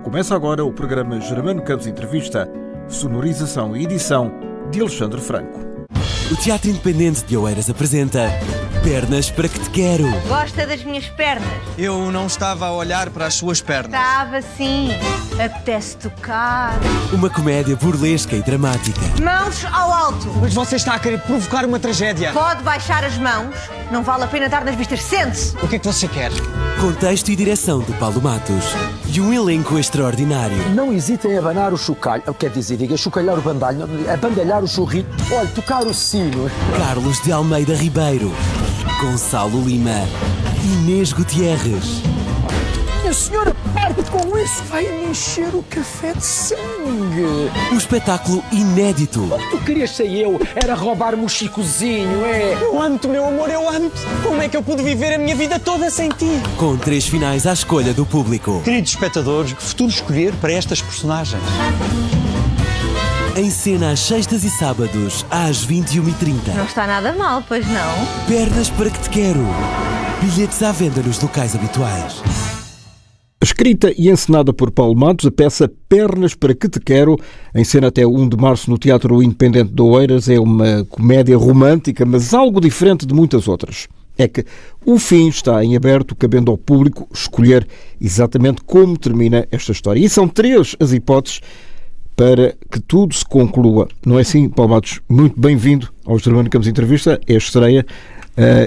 Começa agora o programa Germano Campos Entrevista, sonorização e edição de Alexandre Franco. O Teatro Independente de Oeiras apresenta Pernas para que te quero. Gosta das minhas pernas? Eu não estava a olhar para as suas pernas. Estava sim. Apetece tocar. Uma comédia burlesca e dramática. Mãos ao alto. Mas você está a querer provocar uma tragédia. Pode baixar as mãos. Não vale a pena estar nas vistas. Sente-se. O que é que você quer? Com texto e direção de Paulo Matos. E um elenco extraordinário. Não hesitem em abanar o chocalho. Quer dizer, diga, chocalhar o bandalho, abandalhar o chorrito. Olha, tocar o sino. Carlos de Almeida Ribeiro. Gonçalo Lima. Inês Gutierrez. Minha senhora, parte com isso. Vai-me encher o café de sangue. Um espetáculo inédito. O que tu querias ser eu? Era roubar-me o chicozinho, é? Eu amo-te, meu amor, eu amo-te. Como é que eu pude viver a minha vida toda sem ti? Com 3 finais à escolha do público. Queridos espectadores, que futuro escolher para estas personagens? Em cena às sextas e sábados, às 21h30. Não está nada mal, pois não? Pernas para que te quero. Bilhetes à venda nos locais habituais. Escrita e encenada por Paulo Matos, a peça Pernas para que te quero, em cena até 1 de março no Teatro Independente de Oeiras, é uma comédia romântica, mas algo diferente de muitas outras. É que o fim está em aberto, cabendo ao público escolher exatamente como termina esta história. E são 3 as hipóteses para que tudo se conclua. Não é assim, Paulo Matos? Muito bem-vindo ao Germano Campos Entrevista, é a estreia,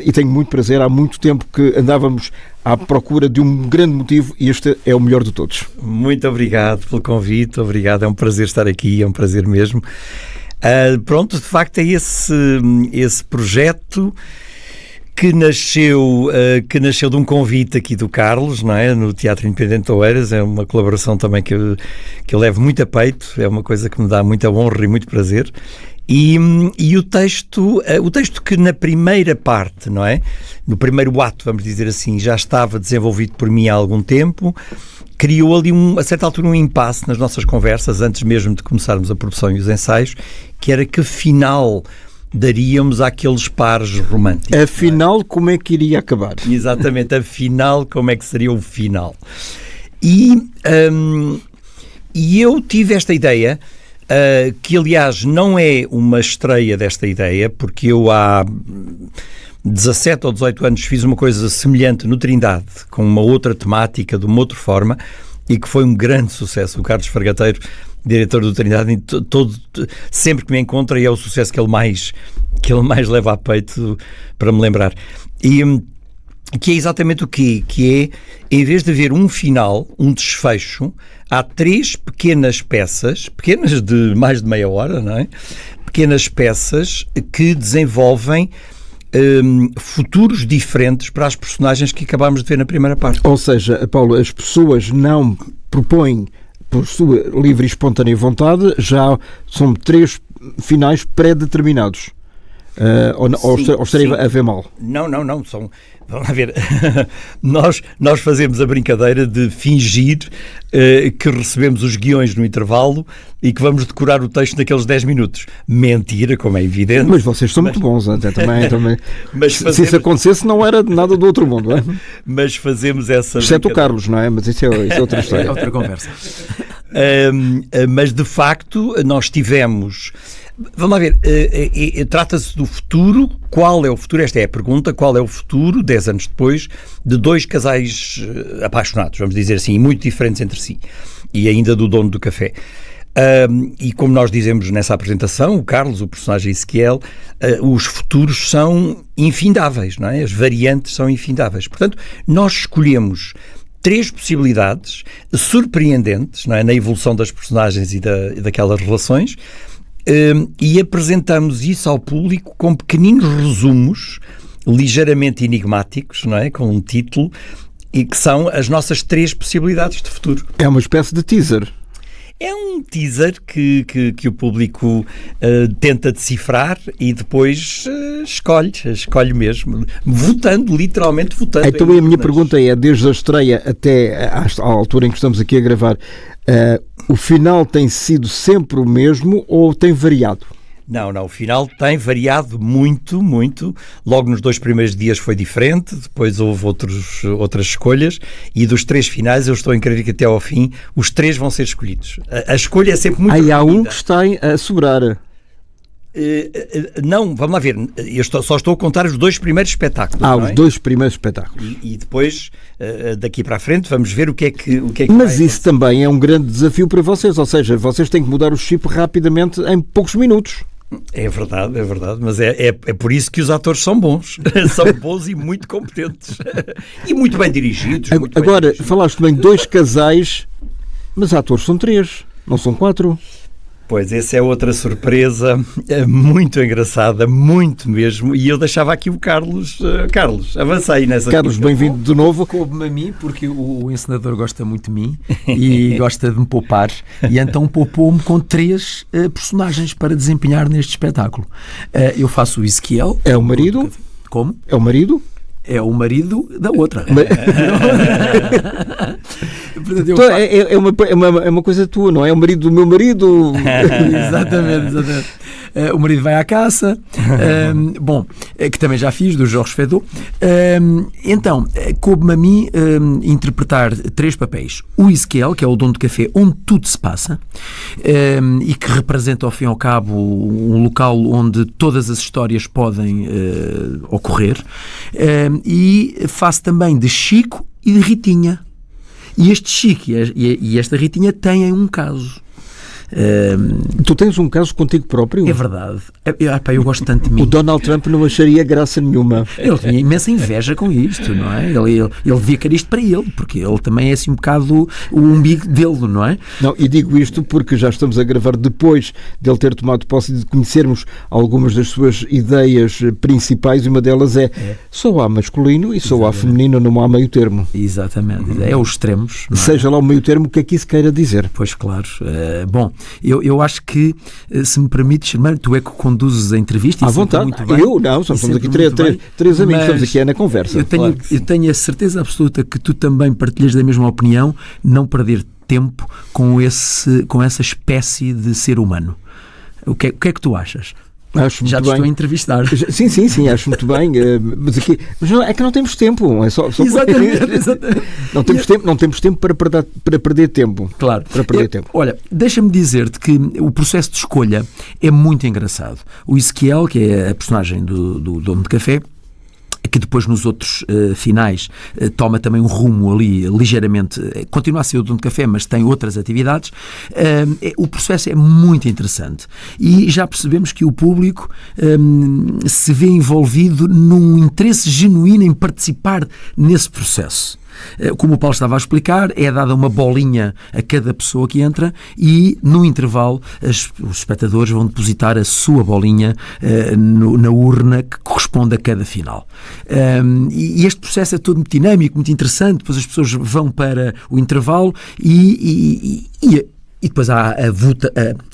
e tenho muito prazer. Há muito tempo que andávamos à procura de um grande motivo e este é o melhor de todos. Muito obrigado pelo convite, obrigado, é um prazer estar aqui, é um prazer mesmo. Pronto, de facto é esse projeto que nasceu de um convite aqui do Carlos, não é? No Teatro Independente de Oeiras. É uma colaboração também que eu levo muito a peito, é uma coisa que me dá muita honra e muito prazer. E o texto que na primeira parte, não é? No primeiro ato, vamos dizer assim, já estava desenvolvido por mim há algum tempo, criou ali a certa altura um impasse nas nossas conversas, antes mesmo de começarmos a produção e os ensaios, que era que final daríamos àqueles pares românticos. Afinal, como é que iria acabar? Exatamente, afinal, como é que seria o final? E eu tive esta ideia, que aliás não é uma estreia desta ideia, porque eu há 17 ou 18 anos fiz uma coisa semelhante no Trindade, com uma outra temática, de uma outra forma, e que foi um grande sucesso. O Carlos Fargateiro, diretor do Trindade, sempre que me encontra, é o sucesso que ele mais leva a peito, para me lembrar. E que é exatamente o quê? Que é, em vez de haver um final, um desfecho, há 3 pequenas peças, pequenas de mais de meia hora, não é? Pequenas peças que desenvolvem futuros diferentes para as personagens que acabámos de ver na primeira parte. Ou seja, Paulo, as pessoas não propõem por sua livre e espontânea vontade, já são 3 finais pré-determinados. Ou estaria a ver mal? Não. Vamos lá ver. Nós fazemos a brincadeira de fingir que recebemos os guiões no intervalo e que vamos decorar o texto naqueles 10 minutos. Mentira, como é evidente. Mas vocês são muito bons, até também. Mas se isso acontecesse, não era nada do outro mundo, não é? Mas fazemos essa... Exceto o Carlos, não é? Mas isso é outra história. É outra conversa. Mas, de facto, nós tivemos... Vamos lá ver, trata-se do futuro. Qual é o futuro? Esta é a pergunta. Qual é o futuro, 10 anos depois, de 2 casais apaixonados, vamos dizer assim, muito diferentes entre si, e ainda do dono do café. E como nós dizemos nessa apresentação, o Carlos, o personagem Ezequiel, os futuros são infindáveis, não é? As variantes são infindáveis. Portanto, nós escolhemos 3 possibilidades surpreendentes, não é? Na evolução das personagens e daquelas relações, e apresentamos isso ao público com pequeninos resumos ligeiramente enigmáticos, não é? Com um título, e que são as nossas 3 possibilidades de futuro. É uma espécie de teaser. É um teaser que o público tenta decifrar e depois escolhe mesmo, literalmente votando. Então a minha pergunta é, desde a estreia até à altura em que estamos aqui a gravar, o final tem sido sempre o mesmo ou tem variado? Não, o final tem variado muito, muito. Logo nos 2 primeiros dias foi diferente, depois houve outras escolhas, e dos 3 finais eu estou a crer que até ao fim os 3 vão ser escolhidos. A escolha é sempre muito Aí há um repetida. que está a sobrar. Não, vamos lá ver. Só estou a contar os 2 primeiros espetáculos. não Os é? 2 primeiros espetáculos. E depois, daqui para a frente, vamos ver o que é que Mas vai isso também é um grande desafio para vocês, ou seja, vocês têm que mudar o chip rapidamente em poucos minutos. É verdade, mas é por isso que os atores são bons. São bons e muito competentes. E muito bem dirigidos. Agora, falaste bem 2 casais, mas atores são 3, não são 4. Pois, essa é outra surpresa muito engraçada, muito mesmo, e eu deixava aqui o Carlos. Carlos, avança aí nessa. Carlos, bem-vindo de novo. Coube-me a mim, porque o encenador gosta muito de mim e gosta de me poupar, e então poupou-me com 3 personagens para desempenhar neste espetáculo. Eu faço o Ezequiel. É o marido? Como? É o marido? É o marido da outra. Portanto, Então, é uma coisa tua, não é? É o marido do meu marido. Exatamente. O marido vai à caça. Bom, que também já fiz, do Jorge Fedot. Então, coube-me a mim interpretar 3 papéis. O Ezequiel, que é o dono de café onde tudo se passa, e que representa, ao fim e ao cabo, um local onde todas as histórias podem ocorrer. E faço também de Chico e de Ritinha. E este Chico e esta Ritinha têm um caso. Tu tens um caso contigo próprio? É verdade. Eu gosto tanto de mim. O Donald Trump não acharia graça nenhuma. Ele tinha imensa inveja com isto, não é? Ele devia querer isto para ele, porque ele também é assim um bocado o umbigo dele, não é? Não, e digo isto porque já estamos a gravar depois dele ter tomado posse e de conhecermos algumas das suas ideias principais, e uma delas é só há masculino e só há feminino, não há meio termo. Exatamente. É os extremos. Não é? Seja lá o meio termo, o que é que isso queira dizer? Pois, claro. Bom, eu acho que, se me permites, Germano, tu é que conduzes a entrevista. À vontade. Muito bem, eu não, estamos aqui três amigos, estamos aqui na conversa. Eu tenho a certeza absoluta que tu também partilhas da mesma opinião, não perder tempo com essa espécie de ser humano. O que é que tu achas? Acho muito Já te bem. estou a entrevistar. Sim, acho muito bem. Mas é que não temos tempo. É só Exatamente. Não temos tempo para perder tempo. Claro. Para perder tempo. Olha, deixa-me dizer-te que o processo de escolha é muito engraçado. O Ezequiel, que é a personagem do dono de café, que depois nos outros finais toma também um rumo ali ligeiramente, continua a ser o dono de café, mas tem outras atividades. O processo é muito interessante e já percebemos que o público se vê envolvido num interesse genuíno em participar nesse processo. Como o Paulo estava a explicar, é dada uma bolinha a cada pessoa que entra e, no intervalo, os espectadores vão depositar a sua bolinha na urna que corresponde a cada final. E este processo é todo muito dinâmico, muito interessante. Depois as pessoas vão para o intervalo e depois há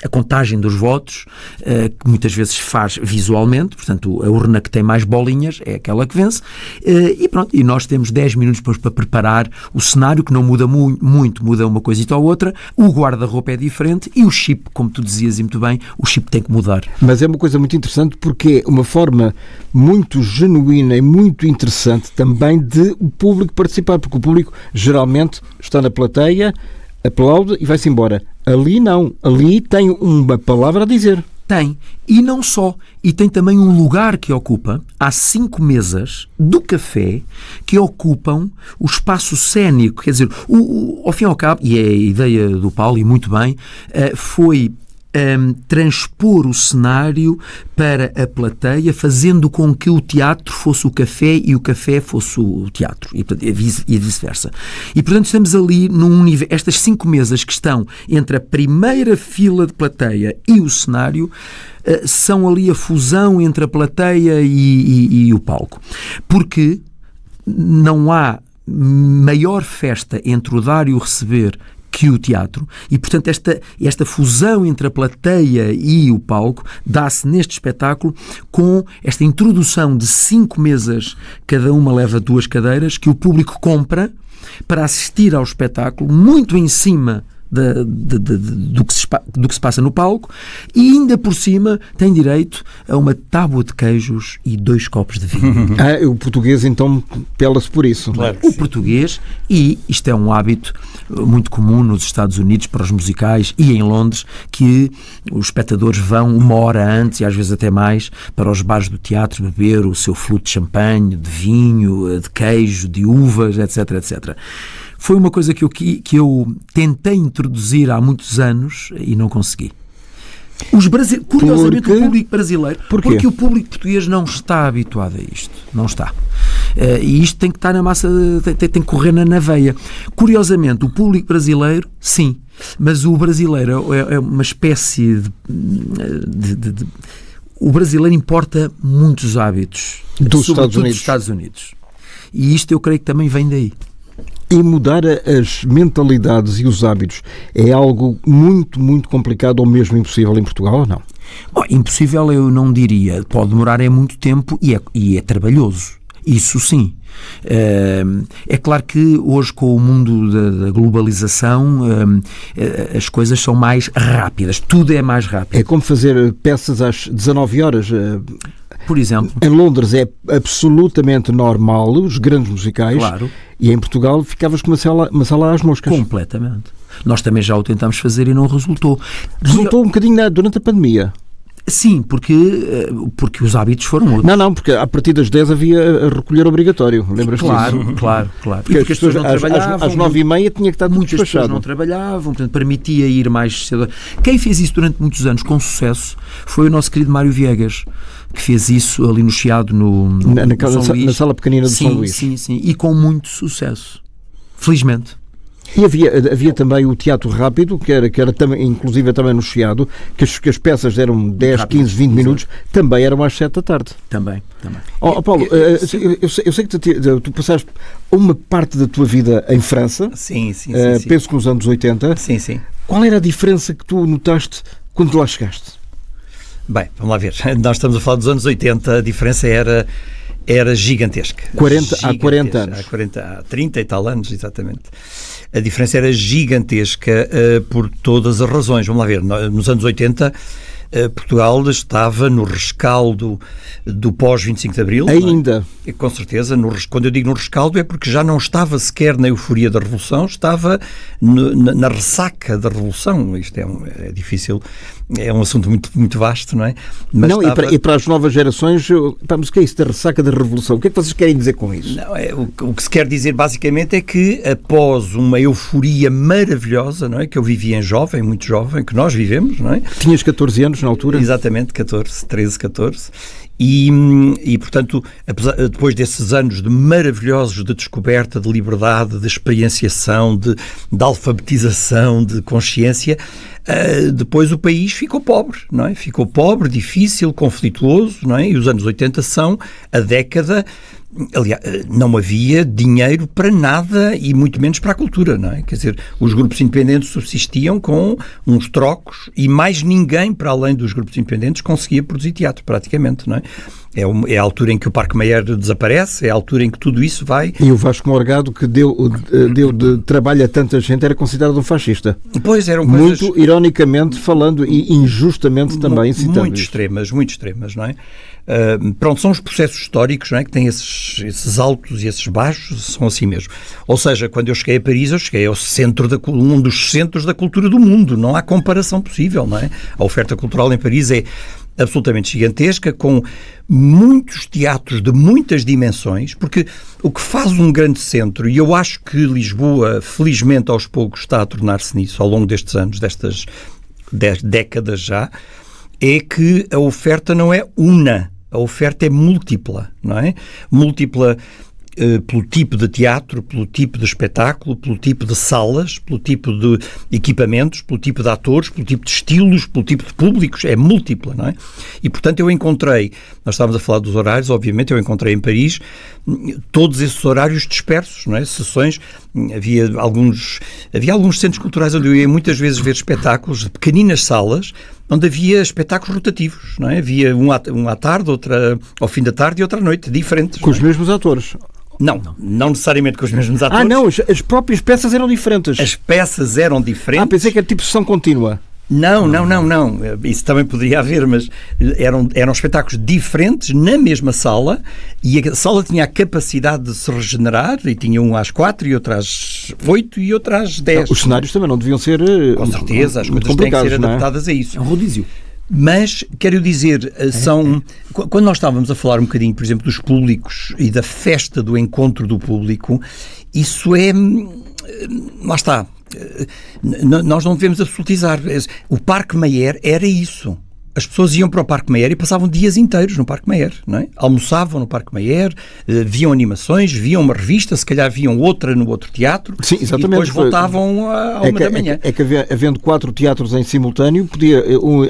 a contagem dos votos, que muitas vezes faz visualmente, portanto a urna que tem mais bolinhas é aquela que vence, e pronto, e nós temos 10 minutos depois para preparar o cenário, que não muda muito, muda uma coisita ou outra, o guarda-roupa é diferente e o chip, como tu dizias e muito bem, o chip tem que mudar. Mas é uma coisa muito interessante porque é uma forma muito genuína e muito interessante também de o público participar, porque o público geralmente está na plateia, aplaude e vai-se embora. Ali não. Ali tem uma palavra a dizer. Tem. E não só. E tem também um lugar que ocupa. Há 5 mesas do café que ocupam o espaço cénico. Quer dizer, ao fim e ao cabo, e é a ideia do Paulo, e muito bem, foi transpor o cenário para a plateia, fazendo com que o teatro fosse o café e o café fosse o teatro, e vice-versa. E, portanto, estamos ali num nível. Estas 5 mesas que estão entre a primeira fila de plateia e o cenário são ali a fusão entre a plateia e o palco. Porque não há maior festa entre o dar e o receber que o teatro, e portanto esta fusão entre a plateia e o palco dá-se neste espetáculo com esta introdução de 5 mesas, cada uma leva 2 cadeiras, que o público compra para assistir ao espetáculo muito em cima do que se passa no palco, e ainda por cima tem direito a uma tábua de queijos e 2 copos de vinho. O português então pela-se por isso. Claro. O português, e isto é um hábito muito comum nos Estados Unidos para os musicais e em Londres, que os espectadores vão 1 hora antes e às vezes até mais para os bares do teatro beber o seu flute de champanhe, de vinho, de queijo, de uvas, etc, etc. Foi uma coisa que eu tentei introduzir há muitos anos e não consegui. Curiosamente, o público brasileiro, porque o público português não está habituado a isto, não está. E isto tem que estar na massa, tem que correr na veia. Curiosamente, o público brasileiro, sim, mas o brasileiro é uma espécie de o brasileiro importa muitos hábitos, sobretudo dos Estados Unidos. E isto eu creio que também vem daí. E mudar as mentalidades e os hábitos é algo muito, muito complicado ou mesmo impossível em Portugal ou não? Bom, impossível eu não diria. Pode demorar muito tempo e é trabalhoso. Isso sim. É claro que hoje, com o mundo da globalização, as coisas são mais rápidas. Tudo é mais rápido. É como fazer peças às 19 horas. Por exemplo. Em Londres é absolutamente normal, os grandes musicais. Claro. E em Portugal ficavas com uma sala às moscas. Completamente. Nós também já o tentámos fazer e não resultou. Resultou um bocadinho durante a pandemia. Sim, porque os hábitos foram outros. Não, porque a partir das 10 havia a recolher obrigatório, lembras disso? Claro. Porque as pessoas não trabalhavam. Às 9h30 tinha que estar tudo muitas despachado. Pessoas não trabalhavam, portanto permitia ir mais cedo. Quem fez isso durante muitos anos com sucesso foi o nosso querido Mário Viegas, que fez isso ali no Chiado, no na sala pequenina do São Luís. Sim, e com muito sucesso. Felizmente. E havia também o Teatro Rápido, que era também, inclusive também no Chiado, que as peças eram 10, rápido, 15, 20 minutos, também eram às 7 da tarde. Também. Paulo, eu sei que tu passaste uma parte da tua vida em França. Sim. Penso que nos anos 80. Sim. Qual era a diferença que tu notaste quando lá chegaste? Bem, vamos lá ver. Nós estamos a falar dos anos 80, a diferença era gigantesca. Há 40 anos. Há 30 e tal anos, exatamente. A diferença era gigantesca por todas as razões. Vamos lá ver, nos anos 80 Portugal estava no rescaldo do pós-25 de Abril. Ainda? É? Com certeza. Quando eu digo no rescaldo é porque já não estava sequer na euforia da Revolução, estava na ressaca da Revolução. Isto é difícil, é um assunto muito, muito vasto, não é? Mas não, e para as novas gerações, mas o que é isso da ressaca da Revolução? O que é que vocês querem dizer com isso? Não, o que se quer dizer basicamente é que após uma euforia maravilhosa, não é? Que eu vivia muito jovem, que nós vivemos, não é? Tinhas 14 anos na altura? Exatamente, 13, 14. E portanto, depois desses anos maravilhosos de descoberta, de liberdade, de experienciação, de alfabetização, de consciência, depois o país ficou pobre, não é? Ficou pobre, difícil, conflituoso, não é? E os anos 80 são a década. Aliás, não havia dinheiro para nada e muito menos para a cultura, não é? Quer dizer, os grupos independentes subsistiam com uns trocos e mais ninguém, para além dos grupos independentes, conseguia produzir teatro, praticamente, não é? É a altura em que o Parque Mayer desaparece, é a altura em que tudo isso vai... E o Vasco Morgado, que deu de trabalho a tanta gente, era considerado um fascista. Pois, eram coisas... Muito ironicamente falando e injustamente também citando muito extremas, não é? Pronto, são os processos históricos, não é? Que têm esses altos e esses baixos, são assim mesmo. Ou seja, quando eu cheguei a Paris, eu cheguei ao centro um dos centros da cultura do mundo, não há comparação possível, não é? A oferta cultural em Paris é absolutamente gigantesca, com muitos teatros de muitas dimensões, porque o que faz um grande centro, e eu acho que Lisboa, felizmente aos poucos, está a tornar-se nisso ao longo destes anos, destas 10 décadas já, é que a oferta não é una, a oferta é múltipla, não é? Múltipla pelo tipo de teatro, pelo tipo de espetáculo, pelo tipo de salas, pelo tipo de equipamentos, pelo tipo de atores, pelo tipo de estilos, pelo tipo de públicos, é múltipla, não é? E, portanto, eu encontrei, nós estávamos a falar dos horários, obviamente, eu encontrei em Paris todos esses horários dispersos, não é? Sessões, havia alguns centros culturais onde eu ia muitas vezes ver espetáculos de pequeninas salas, onde havia espetáculos rotativos, não é? Havia um à tarde, outra ao fim da tarde e outra à noite, diferentes. Com os mesmos atores? Não necessariamente com os mesmos atores. Não, as próprias peças eram diferentes. As peças eram diferentes. Pensei que era tipo sessão contínua. Não. Isso também poderia haver, mas eram espetáculos diferentes na mesma sala, e a sala tinha a capacidade de se regenerar, e tinha um às 4 e outro às 8 e outro às 10. Os cenários também não deviam ser com certeza, as muito coisas têm que ser complicados, adaptadas a isso. É um rodízio. Mas, quero dizer, quando nós estávamos a falar um bocadinho, por exemplo, dos públicos e da festa do encontro do público, isso é... Lá está. Nós não devemos absolutizar. O Parque Mayer era isso. As pessoas iam para o Parque Mayer e passavam dias inteiros no Parque Mayer, não é? Almoçavam no Parque Mayer, viam animações, viam uma revista, se calhar viam outra no outro teatro. Sim, exatamente. E depois voltavam à 1 da manhã. É que havendo 4 teatros em simultâneo, podia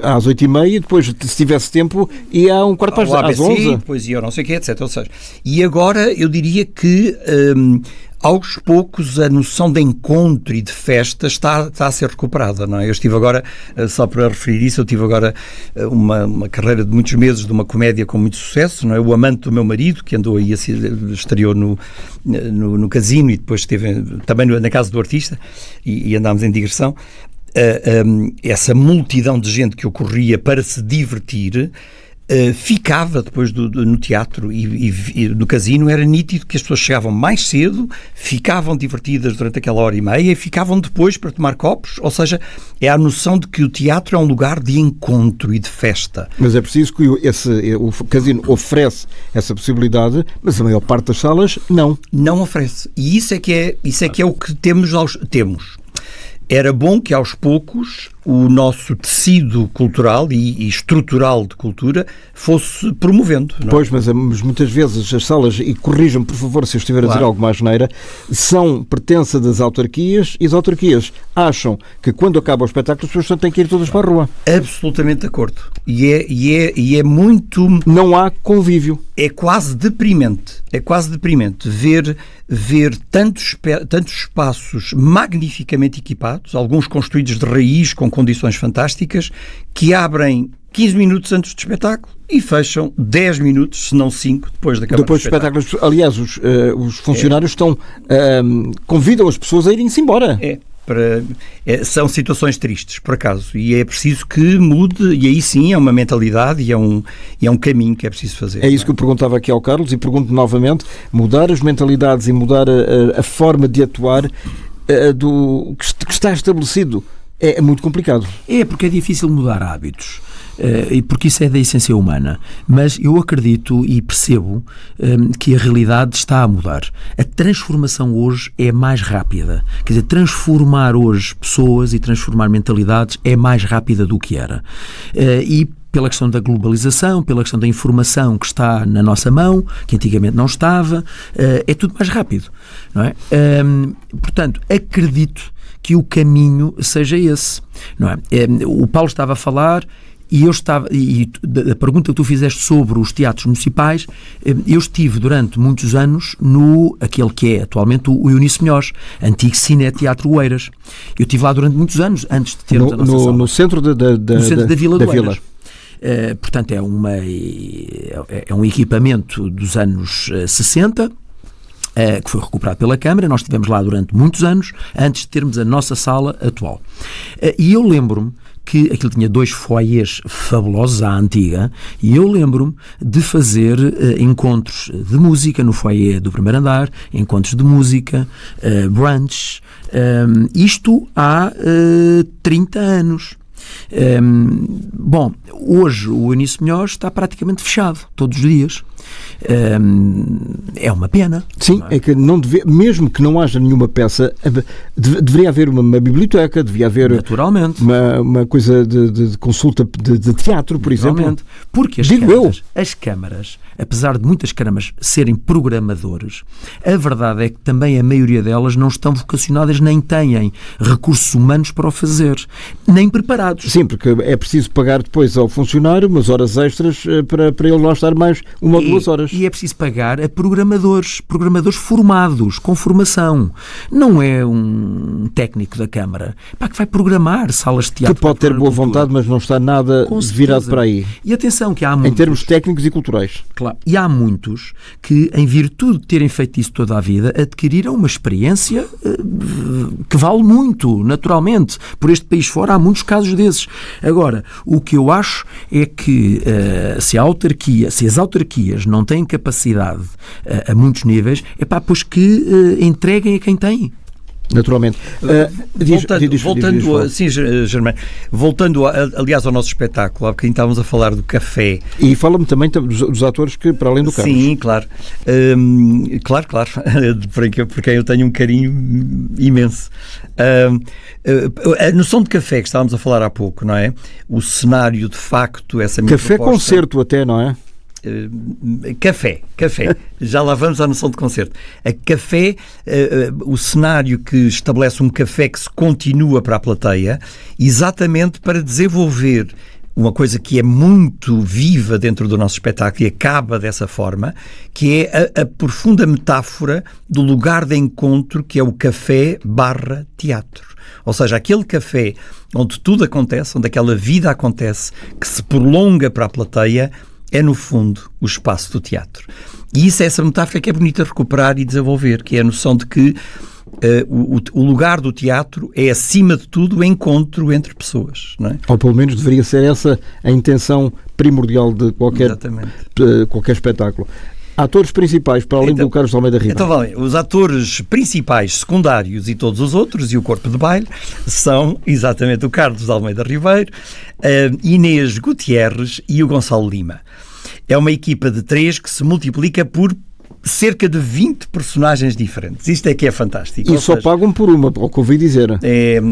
às 8h30, depois, se tivesse tempo, ia a um quarto para às 11. Depois ia não sei o quê, etc. Ou seja, e agora eu diria que... aos poucos a noção de encontro e de festa está a ser recuperada, não é? Eu estive agora, só para referir isso, eu tive agora uma carreira de muitos meses de uma comédia com muito sucesso, não é? O Amante do Meu Marido, que andou aí, estreou no Casino e depois esteve também na Casa do Artista e andámos em digressão. Essa multidão de gente que ocorria para se divertir ficava depois no teatro e no Casino. Era nítido que as pessoas chegavam mais cedo, ficavam divertidas durante aquela hora e meia e ficavam depois para tomar copos. Ou seja, é a noção de que o teatro é um lugar de encontro e de festa. Mas é preciso que o Casino oferece essa possibilidade, mas a maior parte das salas não oferece. E isso é que é o que temos. Era bom que aos poucos o nosso tecido cultural e estrutural de cultura fosse promovendo. Não é? Pois, mas muitas vezes as salas, e corrijam-me por favor se eu estiver a dizer algo mais geneira, são pertença das autarquias, e as autarquias acham que quando acaba o espetáculo as pessoas têm que ir todas para a rua. Absolutamente de acordo. E é muito... Não há convívio. É quase deprimente ver tantos espaços magnificamente equipados, alguns construídos de raiz com condições fantásticas, que abrem 15 minutos antes do espetáculo e fecham 10 minutos, se não 5, depois de acabar depois do espetáculo. Aliás, os funcionários convidam as pessoas a irem-se embora. São situações tristes, por acaso, e é preciso que mude, e aí sim é uma mentalidade e é um caminho que é preciso fazer. É isso que eu perguntava aqui ao Carlos e pergunto novamente: mudar as mentalidades e mudar a forma de atuar que está estabelecido é muito complicado. Porque é difícil mudar hábitos. E porque isso é da essência humana, mas eu acredito e percebo que a realidade está a mudar. A transformação hoje é mais rápida, quer dizer, transformar hoje pessoas e transformar mentalidades é mais rápida do que era, e pela questão da globalização, pela questão da informação que está na nossa mão, que antigamente não estava, é tudo mais rápido, não é? Portanto, acredito que o caminho seja esse, não é? O Paulo estava a falar e a pergunta que tu fizeste sobre os teatros municipais, eu estive durante muitos anos aquele que é atualmente o Eunice Melhores, antigo Cine Teatro Oeiras. Eu estive lá durante muitos anos, antes de termos a nossa sala. No centro da Vila do Oeiras. Portanto, é um equipamento dos anos 60, que foi recuperado pela Câmara. Nós estivemos lá durante muitos anos, antes de termos a nossa sala atual. E eu lembro-me que aquilo tinha 2 foyers fabulosos à antiga, e eu lembro-me de fazer encontros de música no foyer do primeiro andar, encontros de música, brunch, isto há 30 anos. Bom, hoje o Eunice Melhores está praticamente fechado, todos os dias. É uma pena. Sim, é que mesmo que não haja nenhuma peça, deveria haver uma biblioteca, devia haver naturalmente uma coisa de consulta de teatro, por exemplo. Porque as câmaras, apesar de muitas câmaras serem programadores, a verdade é que também a maioria delas não estão vocacionadas, nem têm recursos humanos para o fazer, nem preparados. contratados. Sim, porque é preciso pagar depois ao funcionário umas horas extras para ele lá estar mais 1 ou 2 horas. E é preciso pagar a programadores formados, com formação. Não é um técnico da Câmara que vai programar salas de teatro. Que pode ter boa vontade, mas não está nada virado para aí. E atenção que há muitos, em termos técnicos e culturais. Claro, e há muitos que, em virtude de terem feito isso toda a vida, adquiriram uma experiência que vale muito, naturalmente. Por este país fora há muitos casos desses. Agora, o que eu acho é que se as autarquias não têm capacidade a muitos níveis, pois que entreguem a quem tem. Naturalmente. Voltando, aliás, ao nosso espetáculo, há bocadinho estávamos a falar do café. E fala-me também dos atores que, para além do Carlos. Sim, claro. Claro. Por quem eu tenho um carinho imenso. A noção de café que estávamos a falar há pouco, não é? O cenário, de facto, essa minha Café-concerto até, não é? Café. Já lá vamos à noção de concerto. A café, o cenário que estabelece um café que se continua para a plateia, exatamente para desenvolver uma coisa que é muito viva dentro do nosso espetáculo e acaba dessa forma, que é a profunda metáfora do lugar de encontro que é o café/teatro. Ou seja, aquele café onde tudo acontece, onde aquela vida acontece, que se prolonga para a plateia, é, no fundo, o espaço do teatro. E isso é essa metáfora que é bonita recuperar e desenvolver, que é a noção de que o lugar do teatro é, acima de tudo, o encontro entre pessoas. Não é? Ou pelo menos deveria ser essa a intenção primordial de qualquer espetáculo. Atores principais, para além do Carlos de Almeida Ribeiro. Então, vale, os atores principais, secundários e todos os outros, e o corpo de baile, são exatamente o Carlos de Almeida Ribeiro, a Inês Gutierrez e o Gonçalo Lima. É uma equipa de 3 que se multiplica por cerca de 20 personagens diferentes. Isto é que é fantástico. E só pagam por uma, ao que ouvi dizer.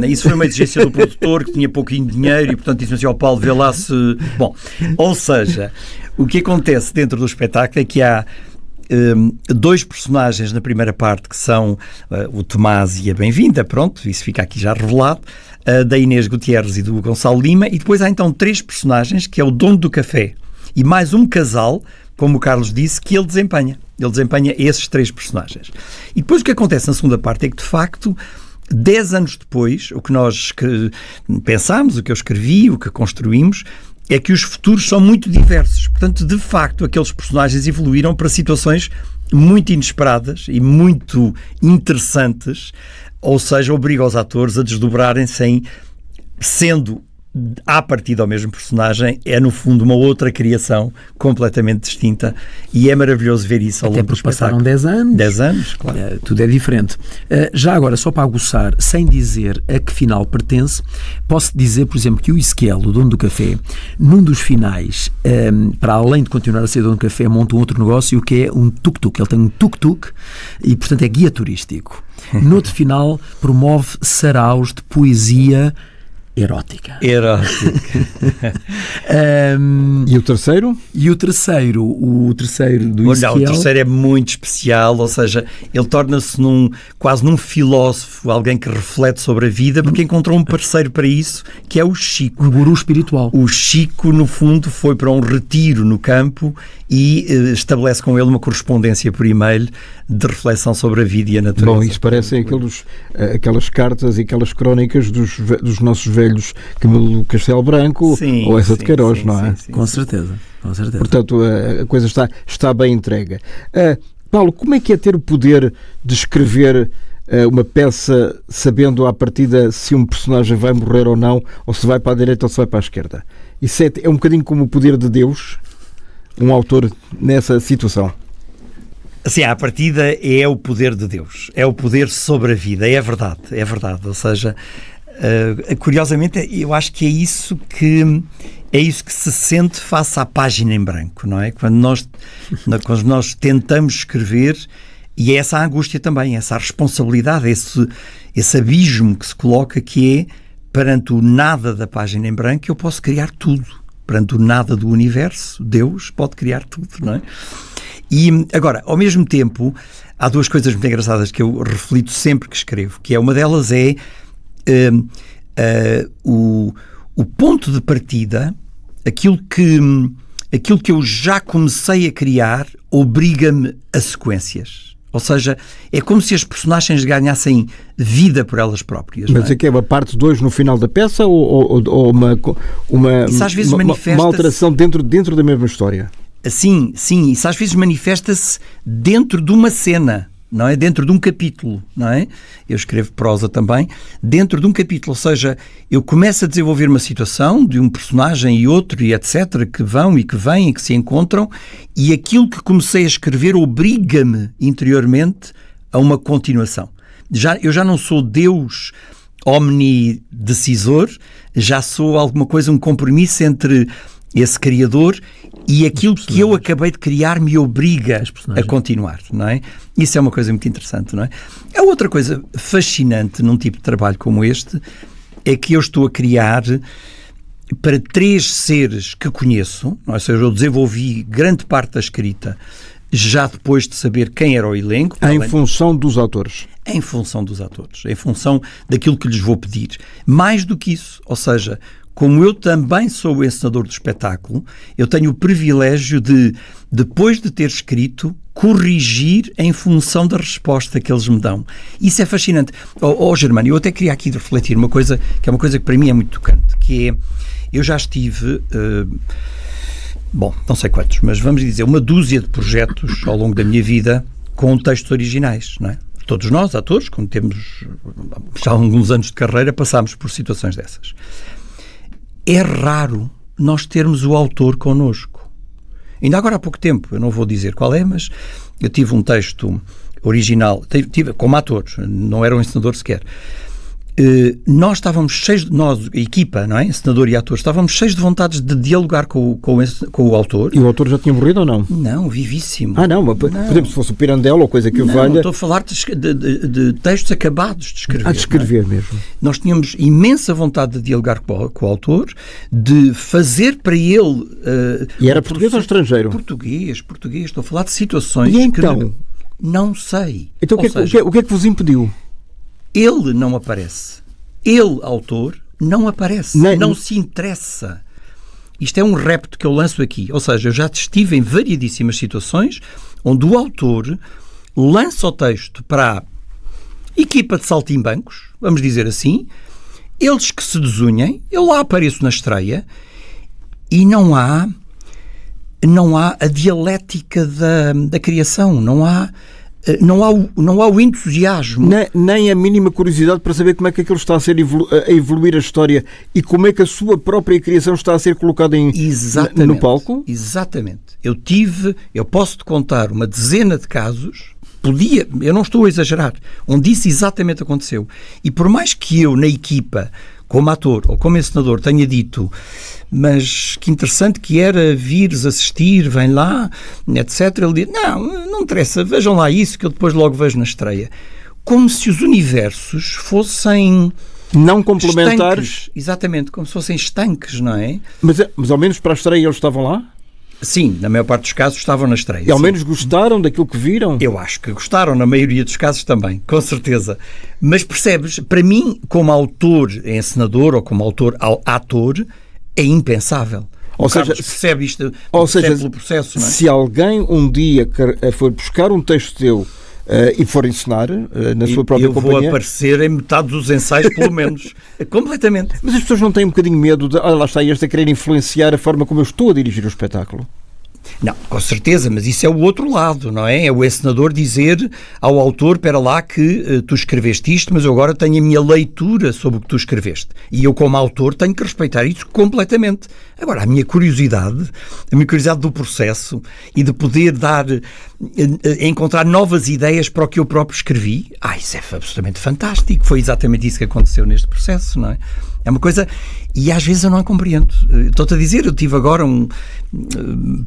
Isso foi uma exigência do produtor, que tinha pouquinho dinheiro e, portanto, disse assim ao Paulo, vê lá se... Bom, ou seja, o que acontece dentro do espetáculo é que há 2 personagens na primeira parte, que são o Tomás e a Bem-vinda, pronto, isso fica aqui já revelado, da Inês Gutierrez e do Gonçalo Lima, e depois há então 3 personagens, que é o dono do café, e mais um casal, como o Carlos disse, que ele desempenha. Ele desempenha esses 3 personagens. E depois o que acontece na segunda parte é que, de facto, 10 anos depois, o que nós pensámos, o que eu escrevi, o que construímos, é que os futuros são muito diversos. Portanto, de facto, aqueles personagens evoluíram para situações muito inesperadas e muito interessantes, ou seja, obriga os atores a desdobrarem-se sendo à partida ao mesmo personagem, é no fundo uma outra criação completamente distinta, e é maravilhoso ver isso ao longo do espetáculo. Passaram 10 anos. 10 anos, claro. Tudo é diferente. Já agora, só para aguçar, sem dizer a que final pertence, posso dizer, por exemplo, que o Ezequiel, o dono do café, num dos finais, para além de continuar a ser dono do café, monta um outro negócio, que é um tuk-tuk. Ele tem um tuk-tuk e, portanto, é guia turístico. No outro final, promove saraus de poesia erótica. E o terceiro? O terceiro do Ezequiel... O terceiro é muito especial, ou seja, ele torna-se quase num filósofo, alguém que reflete sobre a vida, porque encontrou um parceiro para isso, que é o Chico. Um guru espiritual. O Chico, no fundo, foi para um retiro no campo e estabelece com ele uma correspondência por e-mail de reflexão sobre a vida e a natureza. Bom, isso parecem aquelas cartas e aquelas crónicas dos nossos velhos Camilo do Castelo Branco, ou essa de Queiroz, não é? Com certeza. Portanto, a coisa está bem entregue. Paulo, como é que é ter o poder de escrever uma peça sabendo à partida se um personagem vai morrer ou não, ou se vai para a direita ou se vai para a esquerda? Isso é um bocadinho como o poder de Deus, um autor nessa situação. Sim, à partida é o poder de Deus, é o poder sobre a vida, é verdade. Ou seja, curiosamente, eu acho que é isso que se sente face à página em branco, não é? Quando nós tentamos escrever, e é essa angústia também, essa responsabilidade, esse abismo que se coloca, que é, perante o nada da página em branco, eu posso criar tudo. Perante o nada do universo, Deus pode criar tudo, não é? E, agora, ao mesmo tempo, há 2 coisas muito engraçadas que eu reflito sempre que escrevo, que é, uma delas é o ponto de partida, aquilo que eu já comecei a criar, obriga-me a sequências. Ou seja, é como se as personagens ganhassem vida por elas próprias. Mas é que é uma parte 2 no final da peça ou Isso às vezes uma alteração dentro da mesma história? Sim, isso às vezes manifesta-se dentro de uma cena, não é? Dentro de um capítulo, não é? Eu escrevo prosa também, dentro de um capítulo, ou seja, eu começo a desenvolver uma situação de um personagem e outro e etc, que vão e que vêm e que se encontram, e aquilo que comecei a escrever obriga-me interiormente a uma continuação. Eu já não sou Deus omnidecisor, já sou alguma coisa, um compromisso entre esse criador e aquilo que eu acabei de criar me obriga a continuar, não é? Isso é uma coisa muito interessante, não é? A outra coisa fascinante num tipo de trabalho como este é que eu estou a criar para 3 seres que conheço, ou seja, eu desenvolvi grande parte da escrita já depois de saber quem era o elenco. Em função dos atores. Em função dos atores, em função daquilo que lhes vou pedir. Mais do que isso, ou seja, como eu também sou o encenador do espetáculo, eu tenho o privilégio de, depois de ter escrito, corrigir em função da resposta que eles me dão. Isso é fascinante. Germano, eu até queria aqui refletir uma coisa que é uma coisa que para mim é muito tocante, que é, eu já estive, não sei quantos, mas vamos dizer, uma dúzia de projetos ao longo da minha vida com textos originais, não é? Todos nós, atores, quando temos já alguns anos de carreira, passámos por situações dessas. É raro nós termos o autor connosco. Ainda agora há pouco tempo, eu não vou dizer qual é, mas eu tive um texto original, tive como ator, não era um encenador sequer. Nós estávamos cheios, a equipa, não é? Encenador e ator, estávamos cheios de vontades de dialogar com o autor. E o autor já tinha morrido ou não? Não, vivíssimo. Por exemplo, se fosse o Pirandello ou coisa que eu valha... Não, estou a falar de textos acabados de escrever. De escrever mesmo. Nós tínhamos imensa vontade de dialogar com o autor, de fazer para ele... E era português ou estrangeiro? Português. Estou a falar de situações e então? que não sei. Então o que é que vos impediu? Ele não aparece. Ele, autor, não aparece. Não se interessa. Isto é um repto que eu lanço aqui. Ou seja, eu já estive em variedíssimas situações onde o autor lança o texto para a equipa de saltimbancos, vamos dizer assim, eles que se desunhem, eu lá apareço na estreia e não há a dialética da criação, não há o entusiasmo. Nem a mínima curiosidade para saber como é que aquilo está a evoluir a história e como é que a sua própria criação está a ser colocada no palco? Exatamente. Eu posso-te contar uma dezena de casos, eu não estou a exagerar, onde isso exatamente aconteceu. E por mais que eu, na equipa, como ator ou como encenador, tenha dito, mas que interessante que era vires assistir, vem lá, etc. Ele diz, não interessa, vejam lá isso que eu depois logo vejo na estreia. Como se os universos fossem... Não complementares. Estanques. Exatamente, como se fossem estanques, não é? Mas ao menos para a estreia eles estavam lá? Sim, na maior parte dos casos estavam na estreia. E ao menos gostaram daquilo que viram? Eu acho que gostaram, na maioria dos casos também, com certeza. Mas percebes, para mim, como autor encenador ou como ator, é impensável. Ou seja, percebe isto pelo processo, não é? Se alguém um dia for buscar um texto teu e for ensinar na sua própria companhia... Eu vou aparecer em metade dos ensaios, pelo menos. Completamente. Mas as pessoas não têm um bocadinho medo de... lá está este a querer influenciar a forma como eu estou a dirigir o espetáculo? Não, com certeza, mas isso é o outro lado, não é? É o encenador dizer ao autor, espera lá que tu escreveste isto, mas eu agora tenho a minha leitura sobre o que tu escreveste. E eu, como autor, tenho que respeitar isso completamente. Agora, a minha curiosidade do processo e de poder encontrar novas ideias para o que eu próprio escrevi, isso é absolutamente fantástico. Foi exatamente isso que aconteceu neste processo, não é? É uma coisa... E às vezes eu não a compreendo. Estou-te a dizer, eu tive agora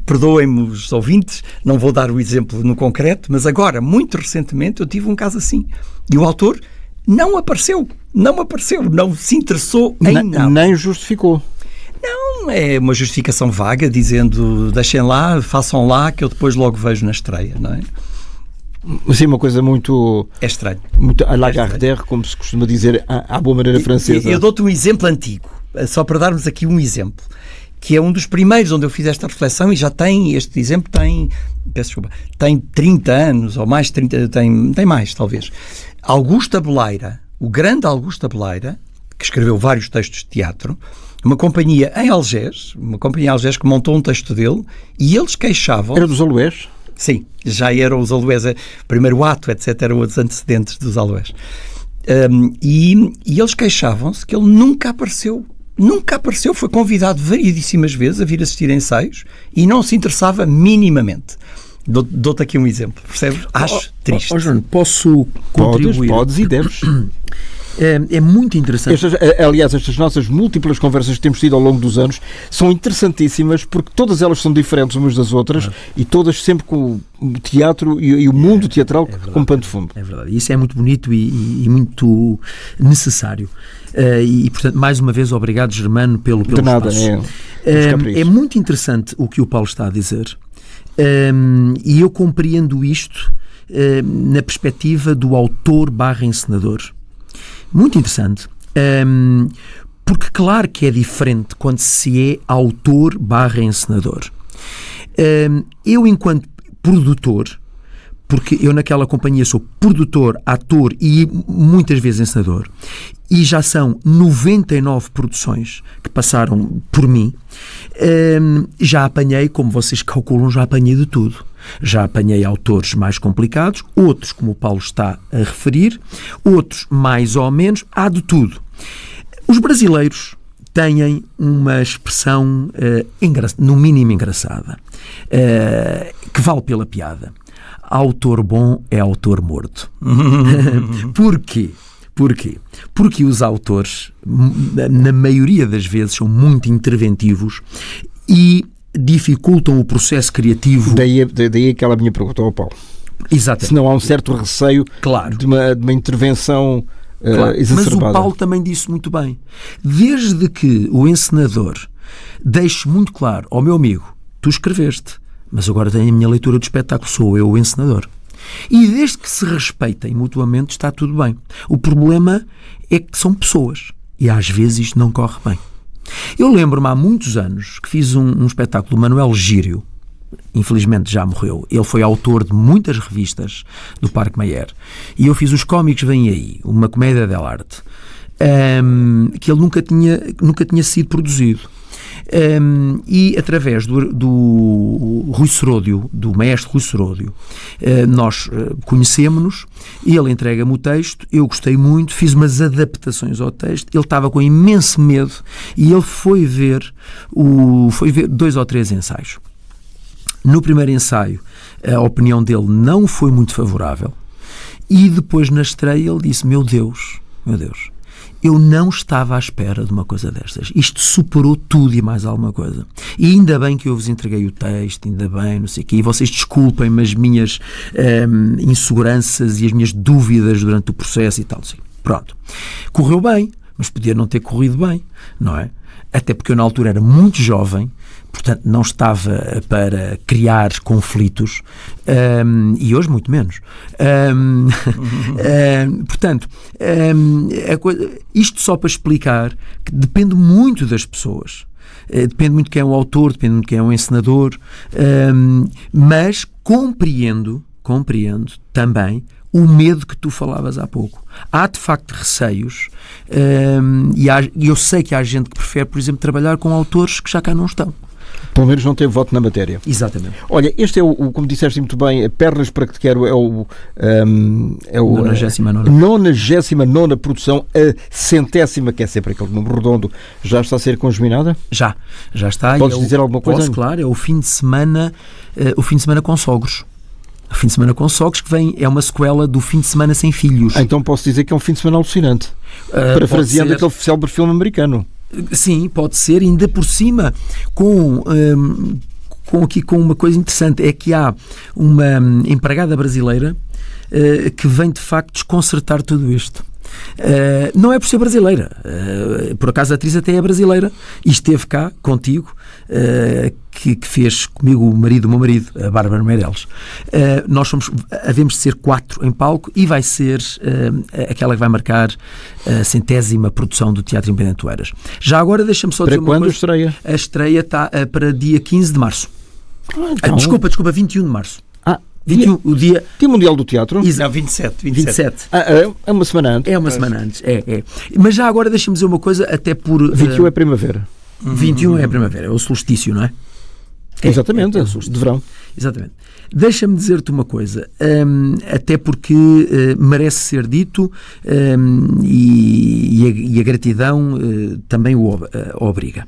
perdoem-me os ouvintes, não vou dar o exemplo no concreto, mas agora, muito recentemente, eu tive um caso assim. E o autor não apareceu, não se interessou em nada. Nem justificou. Não, é uma justificação vaga, dizendo, deixem lá, façam lá, que eu depois logo vejo na estreia, não é? Sim, uma coisa muito... É estranho. Muito à Lagardère, como se costuma dizer à boa maneira francesa. Eu dou-te um exemplo antigo. só para darmos aqui um exemplo, que é um dos primeiros onde eu fiz esta reflexão, e já tem, este exemplo tem 30 anos, ou mais de 30, tem mais, talvez. Augusto Abeleira, o grande Augusto Abeleira, que escreveu vários textos de teatro, uma companhia em Algés, que montou um texto dele, e eles queixavam... Era dos Alués? Sim, já eram os Alués, o primeiro ato, etc., eram os antecedentes dos Alués. E eles queixavam-se que ele nunca apareceu, foi convidado variedíssimas vezes a vir assistir a ensaios e não se interessava minimamente. Dou-te aqui um exemplo, percebes? Acho triste. João, posso contribuir? Podes e deves. É muito interessante. Estas nossas múltiplas conversas que temos tido ao longo dos anos são interessantíssimas, porque todas elas são diferentes umas das outras, e todas sempre com o teatro e o mundo teatral como pano de fundo. É verdade. Isso é muito bonito e muito necessário. E, portanto, mais uma vez, obrigado, Germano, pelo de nada, espaço. É muito interessante o que o Paulo está a dizer, e eu compreendo isto na perspectiva do autor/encenador. Muito interessante, porque claro que é diferente quando se é autor/encenador. Eu, enquanto produtor, porque eu naquela companhia sou produtor, ator e muitas vezes encenador, e já são 99 produções que passaram por mim, já apanhei, como vocês calculam, já apanhei de tudo. Já apanhei autores mais complicados, outros, como o Paulo está a referir, outros mais ou menos, há de tudo. Os brasileiros têm uma expressão, no mínimo engraçada, que vale pela piada. Autor bom é autor morto. Porquê? Porque os autores, na maioria das vezes, são muito interventivos e dificultam o processo criativo. Daí aquela minha pergunta ao Paulo. Exatamente. Se não há um certo receio, claro, de uma intervenção exacerbada. Mas o Paulo também disse muito bem. Desde que o encenador deixe muito claro, meu amigo, tu escreveste, mas agora tenho a minha leitura do espetáculo, sou eu o encenador. E desde que se respeitem mutuamente, está tudo bem. O problema é que são pessoas e às vezes isto não corre bem. Eu lembro-me há muitos anos que fiz um espetáculo do Manuel Gírio, infelizmente já morreu. Ele foi autor de muitas revistas do Parque Mayer, e eu fiz Os Cómicos Vêm Aí, uma comédia dell'arte, que ele nunca tinha sido produzido. E através do Rui Seródio, do maestro Rui Seródio, nós conhecemos-nos, ele entrega-me o texto, eu gostei muito, fiz umas adaptações ao texto, ele estava com imenso medo e ele foi ver 2 ou 3 ensaios. No primeiro ensaio, a opinião dele não foi muito favorável, e depois na estreia ele disse: meu Deus, eu não estava à espera de uma coisa destas. Isto superou tudo e mais alguma coisa. E ainda bem que eu vos entreguei o texto, ainda bem, não sei o quê. E vocês desculpem-me as minhas inseguranças e as minhas dúvidas durante o processo e tal. Assim. Pronto. Correu bem, mas podia não ter corrido bem, não é? Até porque eu na altura era muito jovem, portanto não estava para criar conflitos, e hoje muito menos. Portanto, isto só para explicar que depende muito das pessoas, depende muito de quem é o autor, depende muito de quem é o encenador, mas compreendo também o medo que tu falavas há pouco. Há de facto receios, e eu sei que há gente que prefere, por exemplo, trabalhar com autores que já cá não estão. Pelo menos não teve voto na matéria. Exatamente. Olha, este é como disseste muito bem, Pernas para que te quero, é o 99ª produção, a 100ª, que é sempre aquele número redondo, já está a ser congeminada? Já está. Podes dizer alguma coisa? Posso, claro, é o fim de semana com sogros. O fim de semana com sogros, que é uma sequela do Fim de Semana Sem Filhos. Então posso dizer que é um fim de semana alucinante, parafraseando aquele célebre filme americano. Sim, pode ser, ainda por cima, com uma coisa interessante, é que há uma empregada brasileira que vem de facto desconcertar tudo isto. Não é por ser brasileira. Por acaso a atriz até é brasileira e esteve cá contigo, que fez comigo o meu marido, a Bárbara Meireles. Nós havemos de ser 4 em palco e vai ser aquela que vai marcar a 100ª produção do Teatro Independente de Oeiras. Já agora deixa-me só dizer uma coisa. Para quando a estreia? A estreia está para dia 15 de março. Então. Desculpa, 21 de março. 21, o dia Mundial do Teatro? Não, 27. É uma semana antes. É uma semana antes, é. Mas já agora deixa-me dizer uma coisa, até por... 21 é primavera. 21 é a primavera, é o solstício, não é? Exatamente, é de verão. Exatamente. Deixa-me dizer-te uma coisa, até porque merece ser dito, e a gratidão também o obriga.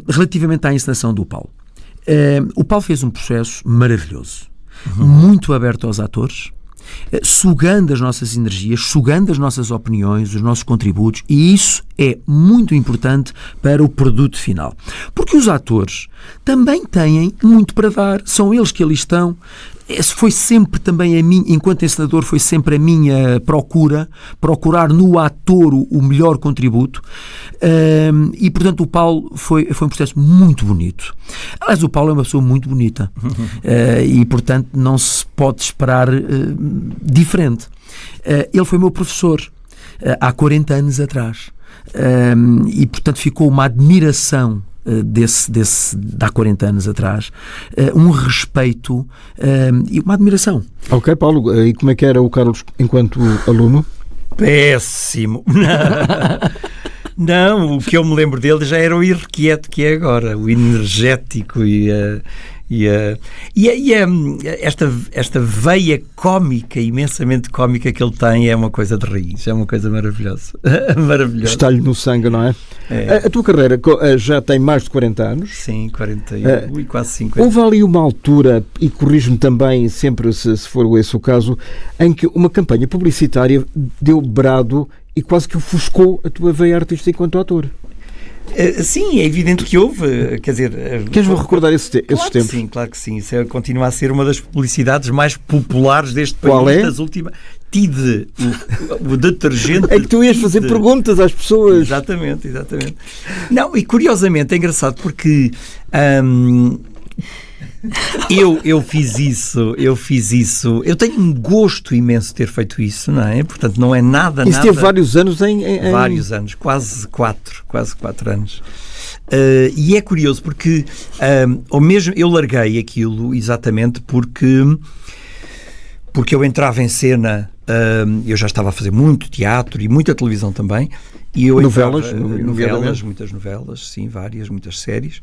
Relativamente à encenação do Paulo. O Paulo fez um processo maravilhoso, muito aberto aos atores, sugando as nossas energias, sugando as nossas opiniões, os nossos contributos, e isso é muito importante para o produto final. Porque os atores também têm muito para dar, são eles que ali estão. Esse foi sempre também enquanto encenador, foi sempre a minha procurar no ator o melhor contributo, e portanto o Paulo foi um processo muito bonito. Aliás, o Paulo é uma pessoa muito bonita, e portanto não se pode esperar diferente. Ele foi meu professor há 40 anos atrás, e portanto ficou uma admiração de há 40 anos atrás, um respeito e uma admiração. Ok, Paulo, e como é que era o Carlos enquanto aluno? Péssimo! Não, o que eu me lembro dele já era o irrequieto que é agora, o energético esta veia cómica, imensamente cómica que ele tem, é uma coisa de raiz, é uma coisa maravilhosa. Maravilhosa. Está-lhe no sangue, não é? A tua carreira já tem mais de 40 anos. Sim, 41 e quase 50. Houve ali uma altura, e corrijo-me também sempre se for esse o caso, em que uma campanha publicitária deu brado e quase que ofuscou a tua veia artística enquanto ator. Sim, é evidente que houve, quer dizer... Queres-me recordar esses tempos? Sim, claro que sim. Isso continua a ser uma das publicidades mais populares deste país. Qual é? Das últimas... Tide, o detergente. É que tu ias fazer perguntas às pessoas. Exatamente. Não, e curiosamente é engraçado porque... Eu fiz isso, eu tenho um gosto imenso de ter feito isso, não é? Portanto, não é nada... Isso teve vários anos em... Vários anos, quase 4 anos. E é curioso porque, ou mesmo, eu larguei aquilo exatamente porque eu entrava em cena, eu já estava a fazer muito teatro e muita televisão também, e eu novelas, muitas novelas, sim, muitas séries,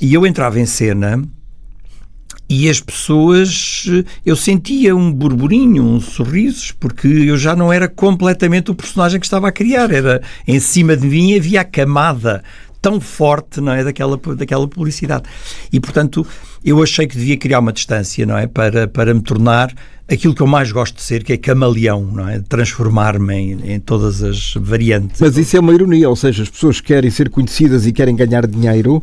e eu entrava em cena e as pessoas, eu sentia um burburinho, uns sorrisos, porque eu já não era completamente o personagem que estava a criar, era em cima de mim havia a camada tão forte, não é, daquela publicidade. E, portanto, eu achei que devia criar uma distância, não é, para me tornar aquilo que eu mais gosto de ser, que é camaleão, não é, transformar-me em todas as variantes. Mas isso é uma ironia, ou seja, as pessoas querem ser conhecidas e querem ganhar dinheiro,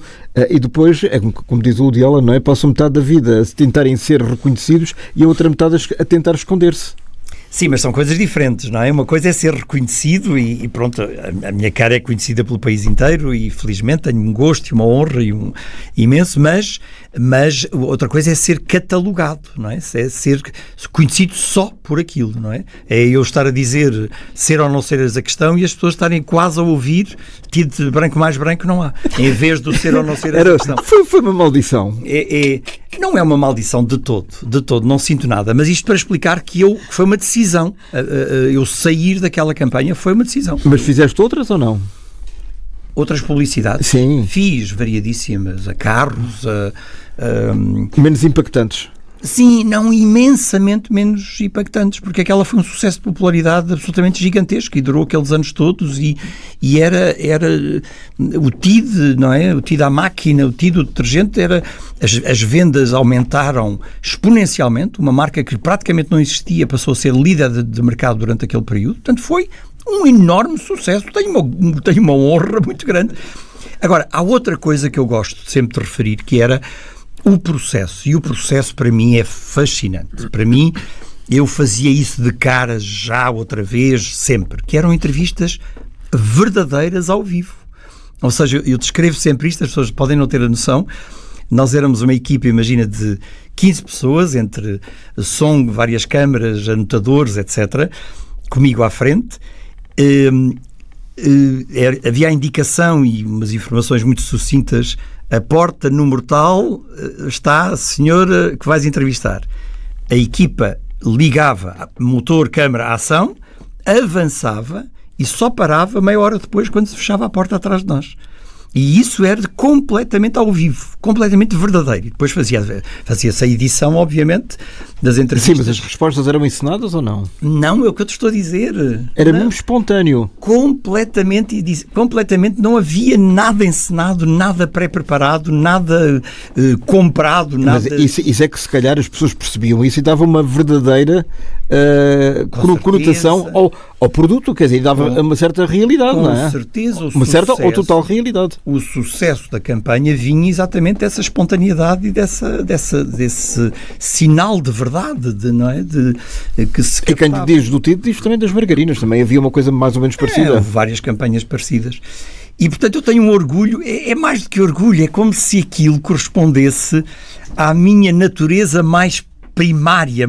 e depois, como diz o Woody Allen, não é, passam metade da vida a tentarem ser reconhecidos e a outra metade a tentar esconder-se. Sim, mas são coisas diferentes, não é? Uma coisa é ser reconhecido e pronto, a minha cara é conhecida pelo país inteiro e felizmente tenho um gosto e uma honra e imenso, mas outra coisa é ser catalogado, não é? É ser conhecido só por aquilo, não é? É eu estar a dizer ser ou não ser a questão e as pessoas estarem quase a ouvir tido de branco mais branco não há, em vez do ser ou não ser a questão. Foi uma maldição. Não é uma maldição de todo, não sinto nada, mas isto para explicar que foi uma decisão, eu sair daquela campanha foi uma decisão. Mas fizeste outras ou não? Outras publicidades? Sim. Fiz variadíssimas, a carros, menos impactantes. Sim, não imensamente menos impactantes, porque aquela foi um sucesso de popularidade absolutamente gigantesco e durou aqueles anos todos e era o TID, não é? O TID à máquina, o TID, o detergente, as vendas aumentaram exponencialmente, uma marca que praticamente não existia passou a ser líder de mercado durante aquele período, portanto foi um enorme sucesso, tenho uma honra muito grande. Agora, há outra coisa que eu gosto sempre de referir, que era o processo, e o processo para mim é fascinante. Para mim, eu fazia isso de cara já outra vez, sempre, que eram entrevistas verdadeiras ao vivo. Ou seja, eu descrevo sempre isto, as pessoas podem não ter a noção. Nós éramos uma equipa, imagina, de 15 pessoas, entre som, várias câmaras, anotadores, etc., comigo à frente. Havia a indicação e umas informações muito sucintas. A porta número tal está a senhora que vais entrevistar. A equipa ligava motor, câmara, ação, avançava e só parava meia hora depois quando se fechava a porta atrás de nós. E isso era completamente ao vivo, completamente verdadeiro. E depois fazia-se a edição, obviamente, das entrevistas. Sim, mas as respostas eram ensinadas ou não? Não, é o que eu te estou a dizer. Era mesmo espontâneo. Completamente, não havia nada encenado, nada pré-preparado, nada comprado, nada... Mas isso é que se calhar as pessoas percebiam isso e dava uma verdadeira conotação ao produto, quer dizer, dava uma certa realidade, não é? Com certeza. Uma certa ou total realidade. O sucesso da campanha vinha exatamente dessa espontaneidade e desse sinal de verdade, não é? Que se captava. E quem diz do título diz também das margarinas, também havia uma coisa mais ou menos parecida. Houve várias campanhas parecidas. E, portanto, eu tenho um orgulho, é mais do que orgulho, é como se aquilo correspondesse à minha natureza mais primária.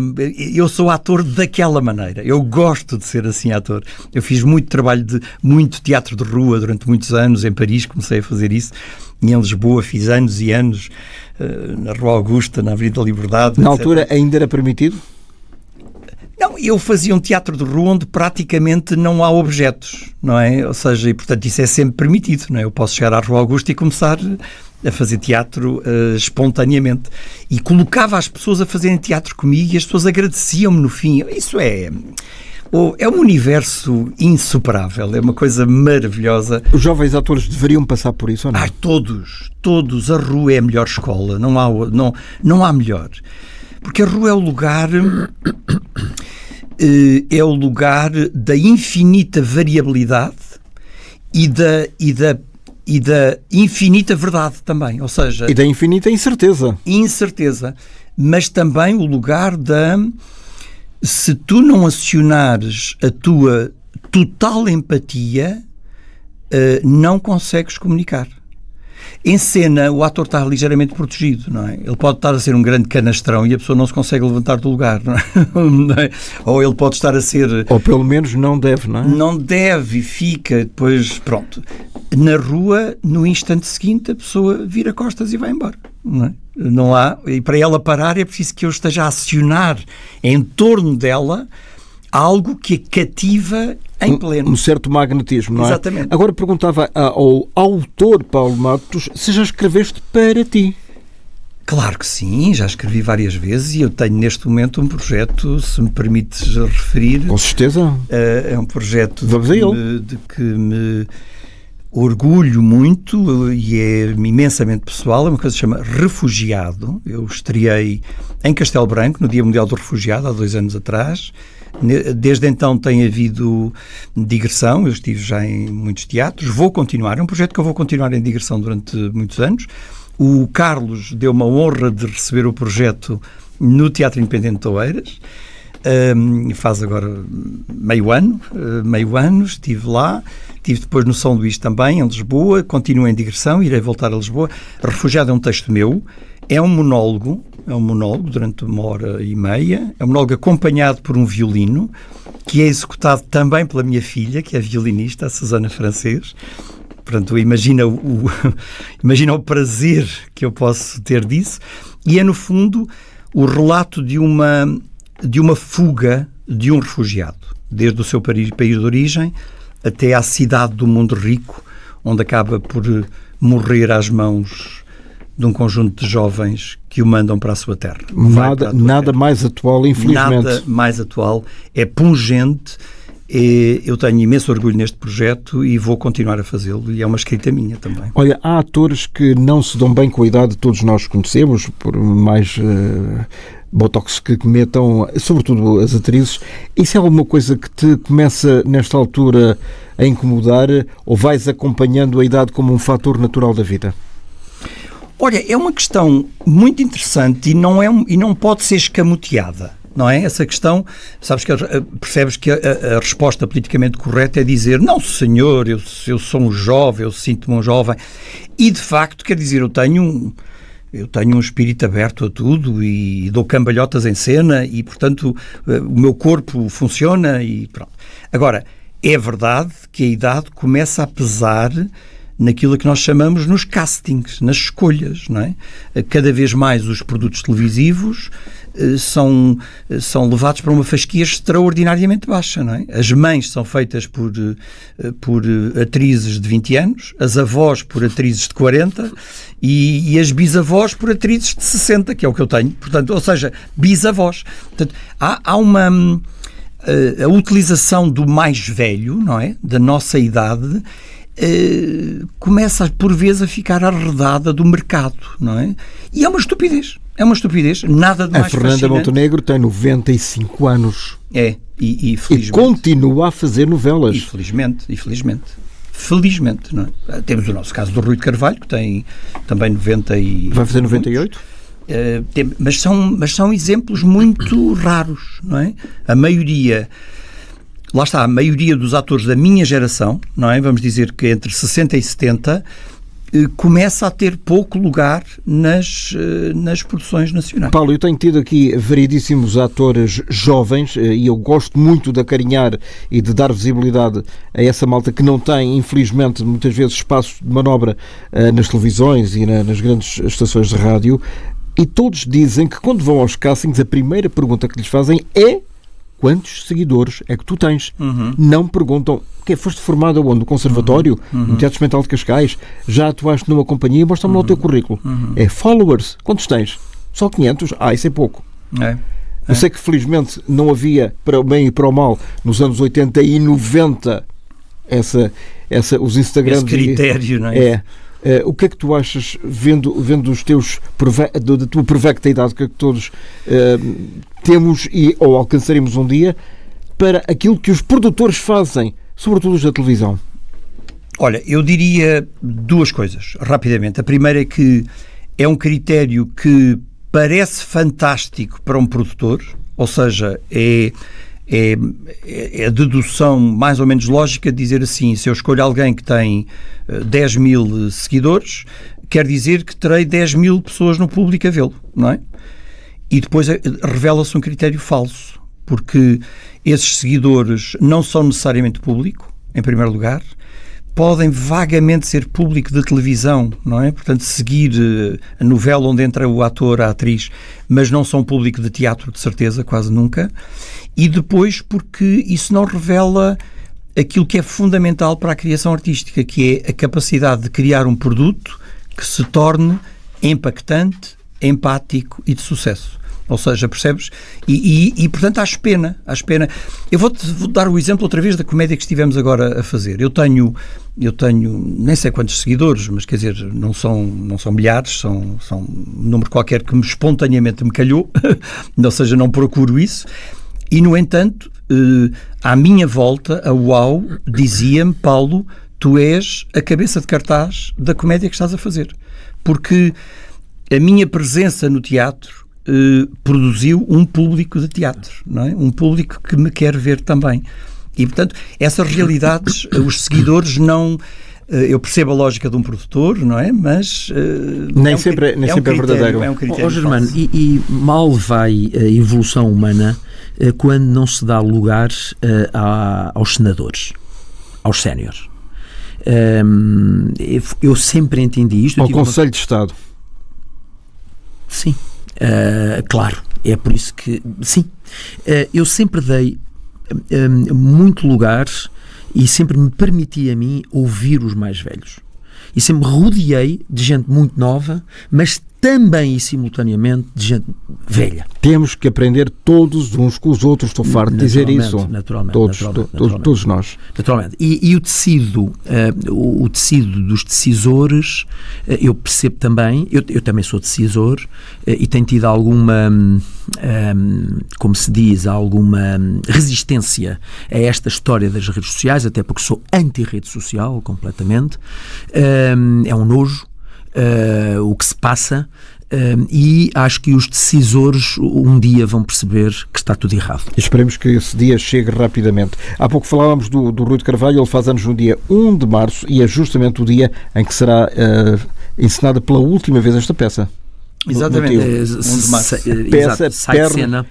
Eu sou ator daquela maneira. Eu gosto de ser assim ator. Eu fiz muito trabalho muito teatro de rua durante muitos anos em Paris, comecei a fazer isso. Em Lisboa fiz anos e anos na Rua Augusta, na Avenida da Liberdade. Na etc. altura ainda era permitido? Não, eu fazia um teatro de rua onde praticamente não há objetos, não é? Ou seja, e portanto isso é sempre permitido, não é? Eu posso chegar à Rua Augusta e começar a fazer teatro espontaneamente. E colocava as pessoas a fazerem teatro comigo e as pessoas agradeciam-me no fim. Isso é um universo insuperável, é uma coisa maravilhosa. Os jovens atores deveriam passar por isso ou não? Todos. A rua é a melhor escola, não há melhor. Porque a rua é o lugar da infinita variabilidade e da infinita verdade também, ou seja... E da infinita incerteza. Mas também o lugar se tu não acionares a tua total empatia, não consegues comunicar. Em cena, o ator está ligeiramente protegido, não é? Ele pode estar a ser um grande canastrão e a pessoa não se consegue levantar do lugar, não é? Ou ele pode estar a ser... Ou pelo menos não deve, não é? Não deve e fica, depois, pronto. Na rua, no instante seguinte, a pessoa vira costas e vai embora, não é? Não há... E para ela parar é preciso que eu esteja a acionar em torno dela algo que a cativa em pleno. Um certo magnetismo, não é? Exatamente. Agora perguntava ao autor Paulo Matos se já escreveste para ti. Claro que sim, já escrevi várias vezes e eu tenho neste momento um projeto, se me permites referir. Com certeza. É um projeto de que me orgulho muito e é imensamente pessoal, é uma coisa que se chama Refugiado. Eu estreiei em Castelo Branco, no Dia Mundial do Refugiado, há 2 anos atrás. Desde então tem havido digressão, eu estive já em muitos teatros, vou continuar, é um projeto que eu vou continuar em digressão durante muitos anos. O Carlos deu-me a honra de receber o projeto no Teatro Independente de Oeiras, faz agora meio ano, estive lá, estive depois no São Luís também, em Lisboa, continuo em digressão, irei voltar a Lisboa. Refugiado é um texto meu, é um monólogo durante 1h30, é um monólogo acompanhado por um violino, que é executado também pela minha filha, que é violinista, a Susana Francês. Portanto, imagina o prazer que eu posso ter disso. E é, no fundo, o relato de uma fuga de um refugiado, desde o seu país de origem até à cidade do mundo rico, onde acaba por morrer às mãos de um conjunto de jovens que o mandam para a sua terra. Nada mais atual, infelizmente. Nada mais atual. É pungente. Eu tenho imenso orgulho neste projeto e vou continuar a fazê-lo, e é uma escrita minha também. Olha, há atores que não se dão bem com a idade, todos nós conhecemos, por mais botox que metam, sobretudo as atrizes. Isso é alguma coisa que te começa, nesta altura, a incomodar, ou vais acompanhando a idade como um fator natural da vida? Olha, é uma questão muito interessante e não pode ser escamoteada. não é? Essa questão, sabes que percebes que a resposta politicamente correta é dizer, não senhor, eu sou um jovem, eu sinto-me um jovem, e de facto, quer dizer, eu tenho um espírito aberto a tudo e dou cambalhotas em cena e, portanto, o meu corpo funciona e pronto. Agora, é verdade que a idade começa a pesar naquilo que nós chamamos nos castings, nas escolhas, não é? Cada vez mais os produtos televisivos são levados para uma fasquia extraordinariamente baixa, não é? As mães são feitas por atrizes de 20 anos, as avós por atrizes de 40 e as bisavós por atrizes de 60, que é o que eu tenho, portanto, ou seja, bisavós. Portanto, há uma... a utilização do mais velho, não é? Da nossa idade, começa por vezes a ficar arredada do mercado, não é? E é uma estupidez, nada de mais fascinante. A Fernanda Montenegro tem 95 anos. E felizmente. E continua a fazer novelas. Felizmente, não é? Temos o nosso caso do Rui de Carvalho, que tem também 90 e... Vai fazer 98? Mas são exemplos muito raros, não é? A maioria dos atores da minha geração, não é? Vamos dizer que entre 60 e 70, começa a ter pouco lugar nas produções nacionais. Paulo, eu tenho tido aqui variedíssimos atores jovens e eu gosto muito de acarinhar e de dar visibilidade a essa malta que não tem, infelizmente, muitas vezes espaço de manobra nas televisões e nas grandes estações de rádio, e todos dizem que quando vão aos castings a primeira pergunta que lhes fazem é: quantos seguidores é que tu tens? Não perguntam: foste formado aonde? No conservatório? No Teatro Experimental de Cascais? Já atuaste numa companhia? Mostra-me lá o teu currículo. É followers. Quantos tens? Só 500? Isso é pouco. Eu sei que felizmente não havia, para o bem e para o mal, nos anos 80 e 90 os Instagrams... Esse critério, não é? O que é que tu achas, vendo os teus da tua provecta idade que todos temos ou alcançaremos um dia, para aquilo que os produtores fazem, sobretudo os da televisão? Olha, eu diria duas coisas, rapidamente. A primeira é que é um critério que parece fantástico para um produtor, ou seja, é a dedução mais ou menos lógica de dizer assim: se eu escolho alguém que tem 10 mil seguidores, quer dizer que terei 10 mil pessoas no público a vê-lo, não é? E depois revela-se um critério falso, porque esses seguidores não são necessariamente público, em primeiro lugar, podem vagamente ser público de televisão, não é? Portanto, seguir a novela onde entra o ator, a atriz, mas não são público de teatro, de certeza, quase nunca. E depois porque isso não revela aquilo que é fundamental para a criação artística, que é a capacidade de criar um produto que se torne impactante, empático e de sucesso. Ou seja, percebes? E portanto, acho pena. Eu vou dar o exemplo outra vez da comédia que estivemos agora a fazer. Eu tenho nem sei quantos seguidores, mas quer dizer, não são milhares, são um número qualquer que espontaneamente me calhou, ou seja, não procuro isso. E, no entanto, à minha volta, a UAU dizia-me: Paulo, tu és a cabeça de cartaz da comédia que estás a fazer. Porque a minha presença no teatro produziu um público de teatro, não é? Um público que me quer ver também. E, portanto, essas realidades, os seguidores não... Eu percebo a lógica de um produtor, não é? Mas... nem sempre é verdadeiro. É um critério Germano, falso. e mal vai a evolução humana quando não se dá lugar aos senadores, aos séniores. Eu sempre entendi isto. Ao Conselho de Estado. Sim, claro. É por isso que... Sim. Eu sempre dei muito lugar e sempre me permiti a mim ouvir os mais velhos. E sempre me rodeei de gente muito nova, mas também e simultaneamente de gente velha. Temos que aprender todos uns com os outros, estou farto de dizer isso. Naturalmente. Todos nós. Naturalmente. E o tecido dos decisores, eu percebo também, eu também sou decisor e tenho tido alguma, como se diz, alguma resistência a esta história das redes sociais, até porque sou anti-rede social completamente. É um nojo. O que se passa, E acho que os decisores um dia vão perceber que está tudo errado. Esperemos que esse dia chegue rapidamente. Há pouco falávamos do Rui de Carvalho, ele faz anos no dia 1 de março e é justamente o dia em que será encenada pela última vez esta peça. Exatamente. 1 de março. Peça, sai de cena.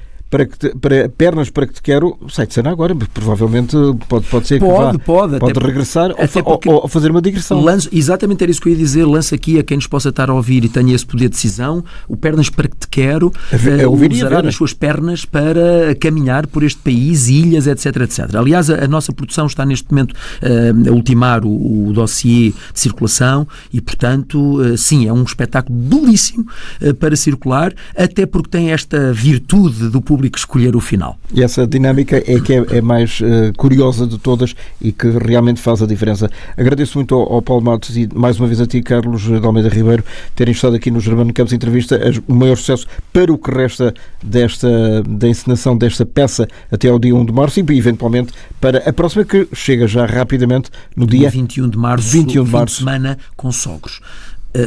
Pernas para que te quero, sai de cena agora, provavelmente pode ser que pode regressar ou fazer uma digressão. Exatamente, era isso que eu ia dizer. Lança aqui a quem nos possa estar a ouvir e tenha esse poder de decisão, o Pernas para que te quero, usará as suas pernas para caminhar por este país, ilhas, etc, etc. Aliás, a nossa produção está neste momento a ultimar o dossiê de circulação e, portanto, sim, é um espetáculo belíssimo para circular, até porque tem esta virtude do público escolher o final. E essa dinâmica é que é mais curiosa de todas e que realmente faz a diferença. Agradeço muito ao Paulo Matos e mais uma vez a ti, Carlos de Almeida Ribeiro, terem estado aqui no Germano Campos Entrevista. O maior sucesso para o que resta da encenação desta peça até ao dia 1 de março e eventualmente para a próxima, que chega já rapidamente no dia 21 de março, fim de semana com Sogros.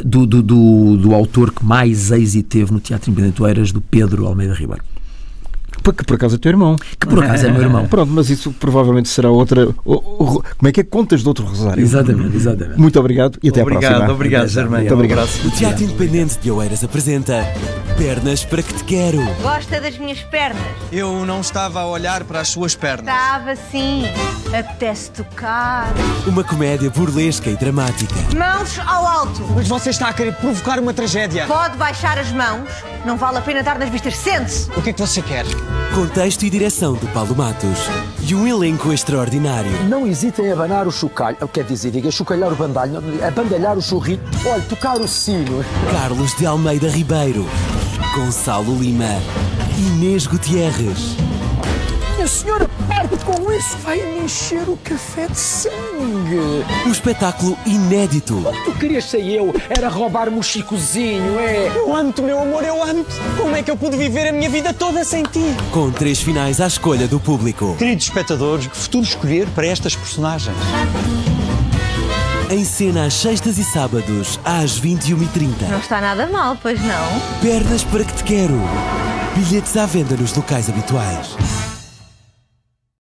Do autor que mais êxito teve no Teatro Independente de Oeiras, do Pedro Almeida Ribeiro. Que por acaso é teu irmão. Que por acaso é meu irmão. Pronto, mas isso provavelmente será outra... Como é que é? Contas de outro rosário. Exatamente. Muito obrigado e até à próxima. Obrigado, Germano. Muito obrigado. O Teatro Independente de Oeiras apresenta Pernas para que te quero. Gosta das minhas pernas? Eu não estava a olhar para as suas pernas. Estava sim. Apetece tocar. Uma comédia burlesca e dramática. Mãos ao alto. Mas você está a querer provocar uma tragédia. Pode baixar as mãos. Não vale a pena dar nas vistas. Sente-se. O que é que você quer? Com texto e direção do Paulo Matos e um elenco extraordinário. Não hesitem em abanar o chocalho, quer dizer, diga, chocalhar o bandalho, abandalhar o churrito, olha, tocar o sino. Carlos de Almeida Ribeiro, Gonçalo Lima, Inês Gutierrez. Minha senhora, parte com isso, vai-me encher o café de sangue. Um espetáculo inédito. Tu querias ser eu, era roubar-me o chicozinho, é? Eu amo-te, meu amor, eu amo-te. Como é que eu pude viver a minha vida toda sem ti? Com 3 finais à escolha do público. Queridos espectadores, que futuro escolher para estas personagens? Em cena às sextas e sábados, às 21h30. Não está nada mal, pois não? Pernas para que te quero. Bilhetes à venda nos locais habituais.